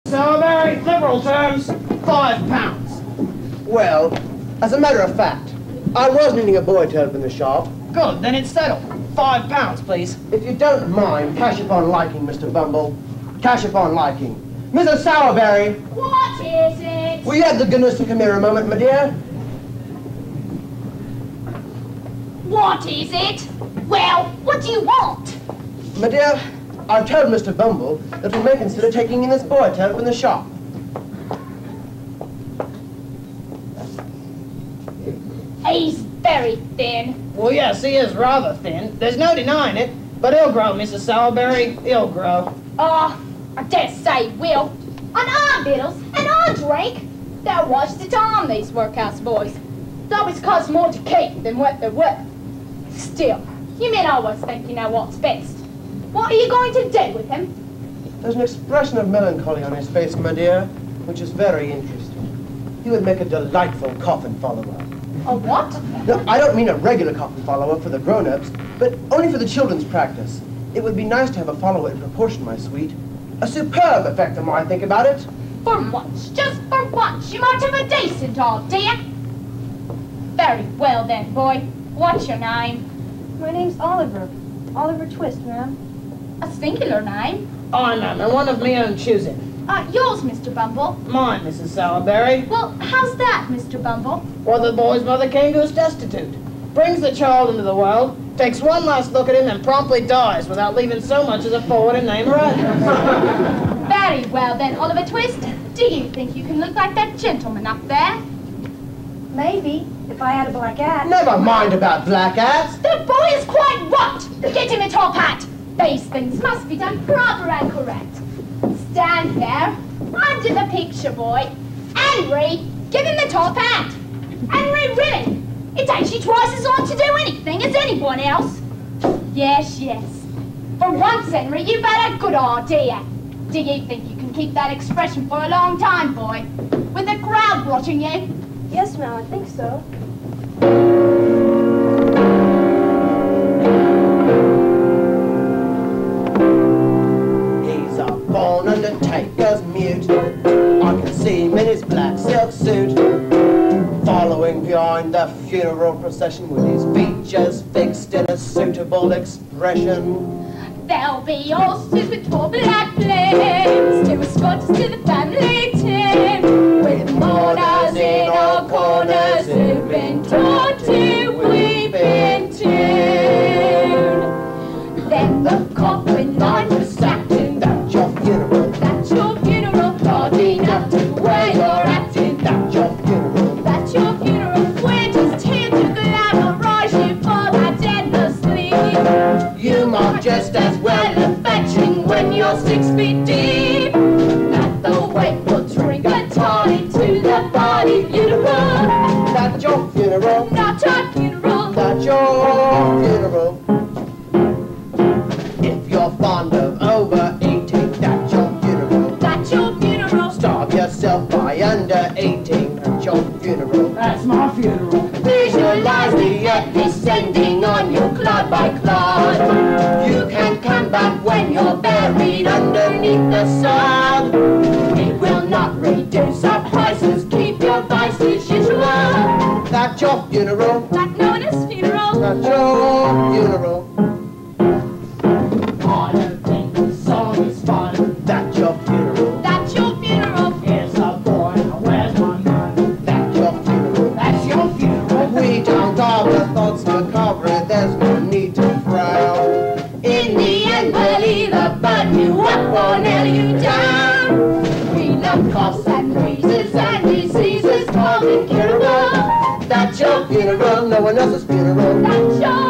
Sowerberry, liberal terms, £5. Well, as a matter of fact, I was needing a boy to open the shop. Good, then it's settled. £5, please. If you don't mind, cash upon liking, Mr. Bumble. Cash upon liking. Mrs. Sowerberry! What is it? Will you have the goodness to come here a moment, my dear? What is it? Well, what do you want? My dear, I've told Mr. Bumble that we may consider taking in this boy to open the shop. He's very thin. Well, yes, he is rather thin. There's no denying it. But he'll grow, Mrs. Sowerberry. He'll grow. I dare say he will. On our victuals and our drink, they'll waste it on these workhouse boys. Though it's cost more to keep than what they're worth. Still, you men always think you know what's best. What are you going to do with him? There's an expression of melancholy on his face, my dear, which is very interesting. He would make a delightful coffin follower. A what? No, I don't mean a regular coffin follower for the grown-ups, but only for the children's practice. It would be nice to have a follower in proportion, my sweet. A superb effect, the more I think about it. For once, just for once, you might have a decent idea. Very well then, boy. What's your name? My name's Oliver. Oliver Twist, ma'am. A singular name. Oh, no, and one of me own choosing. Yours, Mr. Bumble. Mine, Mrs. Sowerberry. Well, how's that, Mr. Bumble? Well, the boy's mother came to us destitute. Brings the child into the world, takes one last look at him, and promptly dies without leaving so much as a forward and name or address. Very well then, Oliver Twist. Do you think you can look like that gentleman up there? Maybe, if I had a black hat. Never mind about black hats. The boy is quite right. Get him a top hat. These things must be done proper and correct. Stand there, under the picture, boy. Henry, give him the top hat. Henry, really, it takes you twice as long to do anything as anyone else. Yes, yes. For once, Henry, you've had a good idea. Do you think you can keep that expression for a long time, boy? With the crowd watching you? Yes, ma'am, I think so. He's a born undertaker's mute. I can see him in his black silk suit, following behind the funeral procession with his features fixed in a suitable expression. There'll be all super tall black flames to escort us to the family tent, with mourners in all corners who've been taught to weep in tune. Then the coffin line was satin. That's your funeral. That's your funeral. Hard enough to where you're acting. That's your funeral. That's your funeral. We're just here to glamorize you for that endlessly. You might just as well Well, fetching when you're 6 feet deep. Not the weight will drink a toddy to the body funeral. That's your funeral. Not our funeral. That's your funeral. If you're fond of overeating, that's your funeral. That's your funeral. Starve yourself by under 18, that's your funeral. That's my funeral. Visualize the earth descending on you clod by clod. You can come back when you're buried underneath the sod. It will not reduce our prices. Keep your vices usual. That's your funeral. That known as funeral. That's your funeral. I don't think the song is fun. That's your funeral. That's your funeral. Here's a boy, now where's my man? That's your funeral. That's your funeral. We don't have the thoughts macabre, there's no need to frown. In the end, we'll either burn you up or nail you down. We love coughs and wheezes and diseases called incurable. That's your funeral, no one else's funeral. That's your